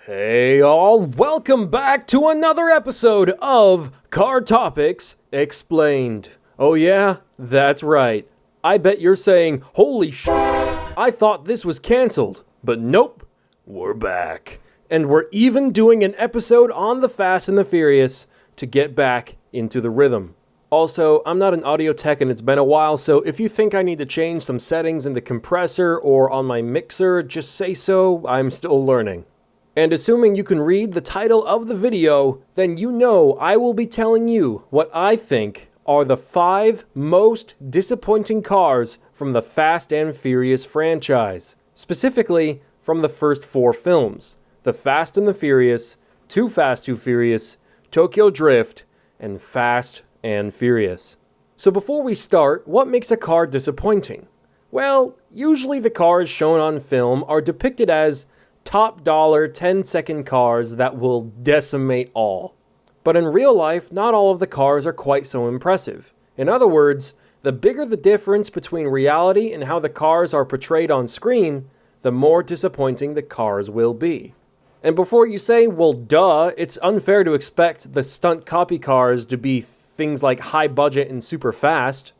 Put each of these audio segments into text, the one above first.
Hey all, welcome back to another episode of Car Topics Explained. Oh yeah, that's right. I bet you're saying, holy sh**, I thought this was cancelled. But nope, we're back. And we're even doing an episode on the Fast and the Furious to get back into the rhythm. Also, I'm not an audio tech and it's been a while, so if you think I need to change some settings in the compressor or on my mixer, just say so. I'm still learning. And assuming you can read the title of the video, then you know I will be telling you what I think are the 5 most disappointing cars from the Fast and Furious franchise. Specifically, from the first 4 films. The Fast and the Furious, Too Fast, Too Furious, Tokyo Drift, and Fast and Furious. So before we start, what makes a car disappointing? Well, usually the cars shown on film are depicted as top dollar 10-second cars that will decimate all. But in real life, not all of the cars are quite so impressive. In other words, the bigger the difference between reality and how the cars are portrayed on screen, the more disappointing the cars will be. And before you say, well duh, it's unfair to expect the stunt copy cars to be things like high budget and super fast.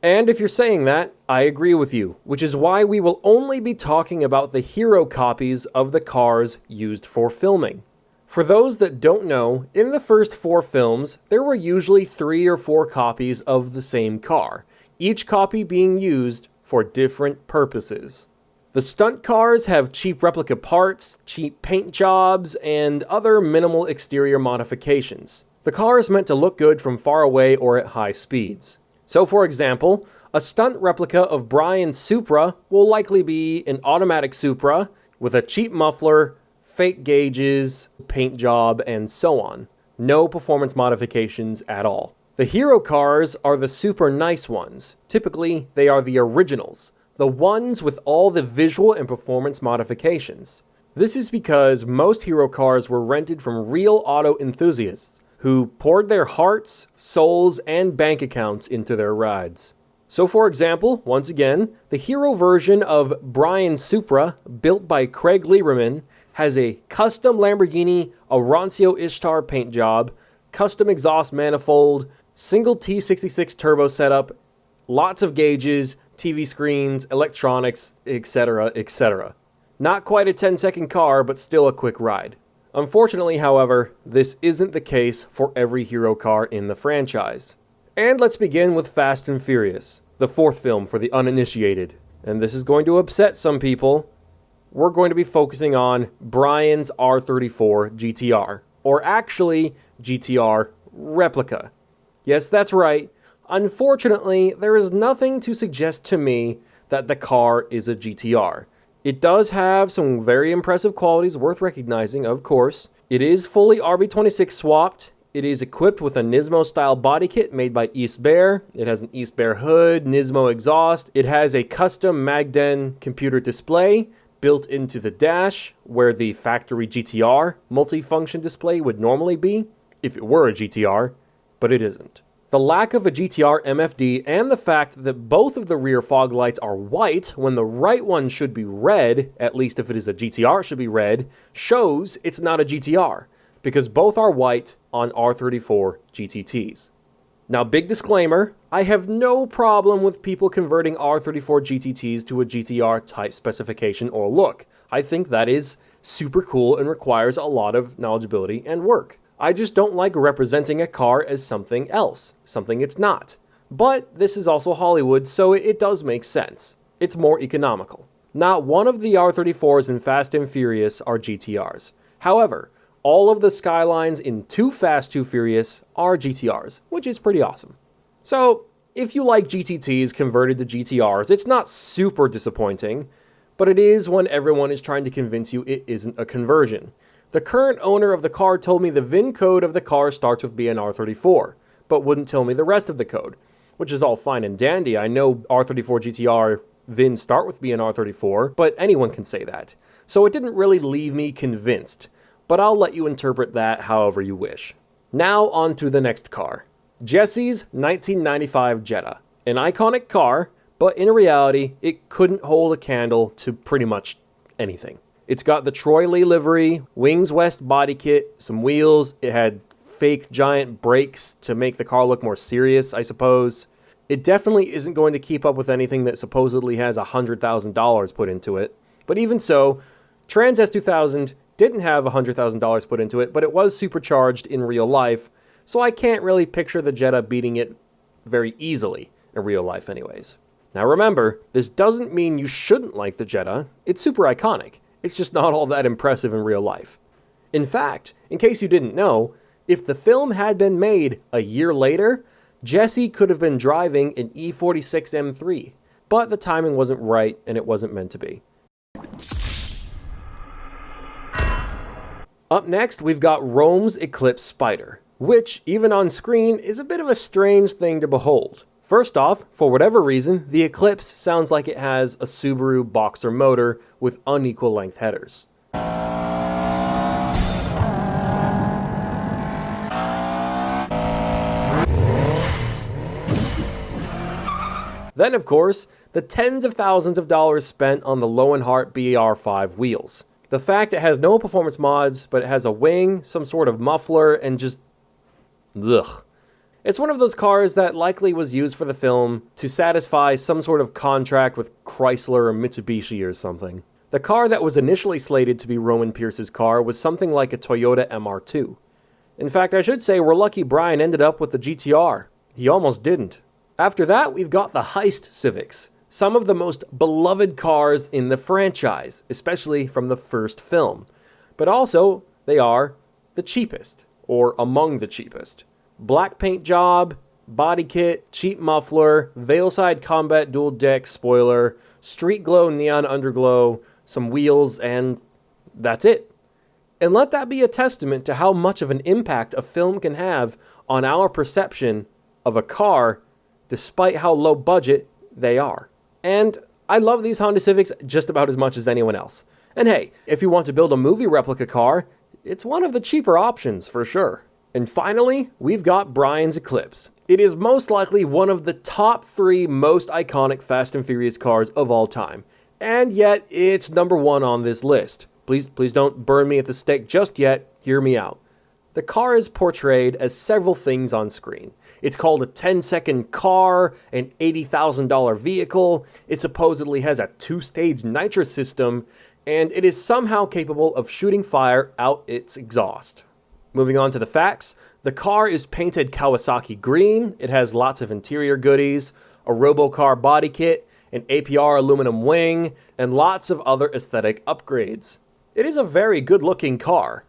And if you're saying that, I agree with you, which is why we will only be talking about the hero copies of the cars used for filming. For those that don't know, in the first 4 films, there were usually 3 or 4 copies of the same car, each copy being used for different purposes. The stunt cars have cheap replica parts, cheap paint jobs, and other minimal exterior modifications. The car is meant to look good from far away or at high speeds. So for example, a stunt replica of Brian's Supra will likely be an automatic Supra with a cheap muffler, fake gauges, paint job, and so on. No performance modifications at all. The hero cars are the super nice ones. Typically, they are the originals, the ones with all the visual and performance modifications. This is because most hero cars were rented from real auto enthusiasts who poured their hearts, souls, and bank accounts into their rides. So for example, once again, the hero version of Brian's Supra, built by Craig Lieberman, has a custom Lamborghini Oroncio Ishtar paint job, custom exhaust manifold, single T66 turbo setup, lots of gauges, TV screens, electronics, etc., etc. Not quite a 10-second car, but still a quick ride. Unfortunately, however, this isn't the case for every hero car in the franchise. And let's begin with Fast and Furious, the 4th film for the uninitiated. And this is going to upset some people. We're going to be focusing on Brian's R34 GTR, or actually GTR Replica. Yes, that's right. Unfortunately, there is nothing to suggest to me that the car is a GTR. It does have some very impressive qualities worth recognizing, of course. It is fully RB26 swapped. It is equipped with a Nismo-style body kit made by East Bear. It has an East Bear hood, Nismo exhaust. It has a custom Magden computer display built into the dash, where the factory GTR multifunction display would normally be, if it were a GTR, but it isn't. The lack of a GTR MFD and the fact that both of the rear fog lights are white when the right one should be red, at least if it is a GTR it should be red, shows it's not a GTR, because both are white on R34 GTTs. Now, big disclaimer, I have no problem with people converting R34 GTTs to a GTR type specification or look. I think that is super cool and requires a lot of knowledgeability and work. I just don't like representing a car as something else, something it's not. But this is also Hollywood, so it does make sense. It's more economical. Not one of the R34s in Fast and Furious are GTRs. However, all of the Skylines in Too Fast, Too Furious are GTRs, which is pretty awesome. So, if you like GTTs converted to GTRs, it's not super disappointing, but it is when everyone is trying to convince you it isn't a conversion. The current owner of the car told me the VIN code of the car starts with BNR34, but wouldn't tell me the rest of the code, which is all fine and dandy. I know R34 GTR VINs start with BNR34, but anyone can say that. So it didn't really leave me convinced, but I'll let you interpret that however you wish. Now on to the next car. Jesse's 1995 Jetta. An iconic car, but in reality, it couldn't hold a candle to pretty much anything. It's got the Troy Lee livery, Wings West body kit, some wheels. It had fake giant brakes to make the car look more serious, I suppose. It definitely isn't going to keep up with anything that supposedly has $100,000 put into it. But even so, Trans S2000 didn't have $100,000 put into it, but it was supercharged in real life, so I can't really picture the Jetta beating it very easily, in real life anyways. Now remember, this doesn't mean you shouldn't like the Jetta. It's super iconic. It's just not all that impressive in real life. In fact, in case you didn't know, if the film had been made a year later, Jesse could have been driving an E46 M3, but the timing wasn't right and it wasn't meant to be. Up next, we've got Rome's Eclipse Spider, which, even on screen, is a bit of a strange thing to behold. First off, for whatever reason, the Eclipse sounds like it has a Subaru Boxer motor with unequal length headers. Then, of course, the tens of thousands of dollars spent on the Lilmanike BR5 wheels. The fact it has no performance mods, but it has a wing, some sort of muffler, and just... ugh. It's one of those cars that likely was used for the film to satisfy some sort of contract with Chrysler or Mitsubishi or something. The car that was initially slated to be Roman Pierce's car was something like a Toyota MR2. In fact, I should say we're lucky Brian ended up with the GTR. He almost didn't. After that, we've got the Heist Civics, some of the most beloved cars in the franchise, especially from the first film. But also, they are the cheapest, or among the cheapest. Black paint job, body kit, cheap muffler, Veilside Combat dual deck spoiler, street glow neon underglow, some wheels, and that's it. And let that be a testament to how much of an impact a film can have on our perception of a car, despite how low budget they are. And I love these Honda Civics just about as much as anyone else. And hey, if you want to build a movie replica car, it's one of the cheaper options for sure. And finally, we've got Brian's Eclipse. It is most likely one of the top 3 most iconic Fast and Furious cars of all time. And yet, it's number 1 on this list. Please don't burn me at the stake just yet, hear me out. The car is portrayed as several things on screen. It's called a 10-second car, an $80,000 vehicle, it supposedly has a 2-stage nitrous system, and it is somehow capable of shooting fire out its exhaust. Moving on to the facts, the car is painted Kawasaki green, it has lots of interior goodies, a Robocar body kit, an APR aluminum wing, and lots of other aesthetic upgrades. It is a very good-looking car,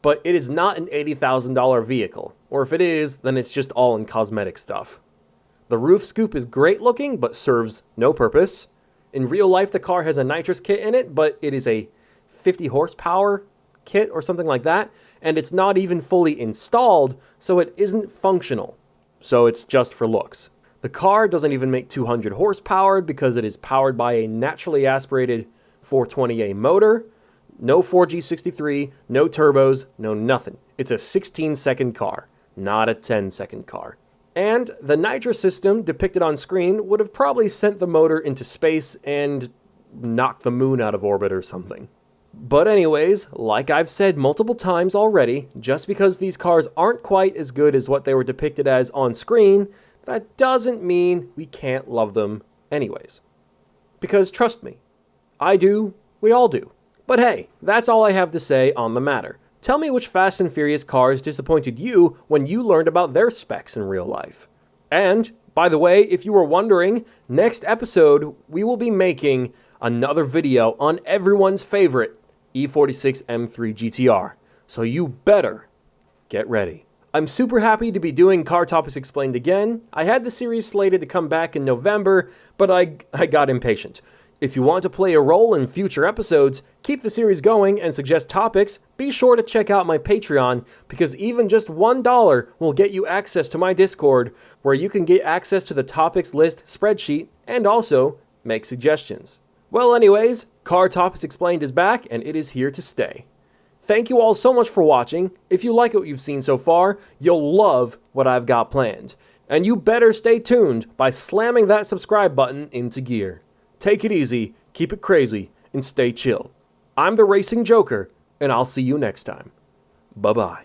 but it is not an $80,000 vehicle, or if it is, then it's just all in cosmetic stuff. The roof scoop is great looking, but serves no purpose. In real life, the car has a nitrous kit in it, but it is a 50 horsepower kit or something like that, and it's not even fully installed, so it isn't functional. So it's just for looks. The car doesn't even make 200 horsepower because it is powered by a naturally aspirated 420A motor. No 4G63, no turbos, no nothing. It's a 16-second car, not a 10-second car. And the nitrous system depicted on screen would have probably sent the motor into space and knocked the moon out of orbit or something. But anyways, like I've said multiple times already, just because these cars aren't quite as good as what they were depicted as on screen, that doesn't mean we can't love them anyways. Because trust me, I do, we all do. But hey, that's all I have to say on the matter. Tell me which Fast and Furious cars disappointed you when you learned about their specs in real life. And, by the way, if you were wondering, next episode we will be making another video on everyone's favorite E46 M3 GTR. So you better get ready. I'm super happy to be doing Car Topics Explained again. I had the series slated to come back in November, but I got impatient. If you want to play a role in future episodes, keep the series going and suggest topics, be sure to check out my Patreon, because even just $1 will get you access to my Discord, where you can get access to the topics list spreadsheet and also make suggestions. Well anyways, Car Topics Explained is back and it is here to stay. Thank you all so much for watching. If you like what you've seen so far, you'll love what I've got planned. And you better stay tuned by slamming that subscribe button into gear. Take it easy, keep it crazy, and stay chill. I'm the Racing Joker, and I'll see you next time. Bye-bye.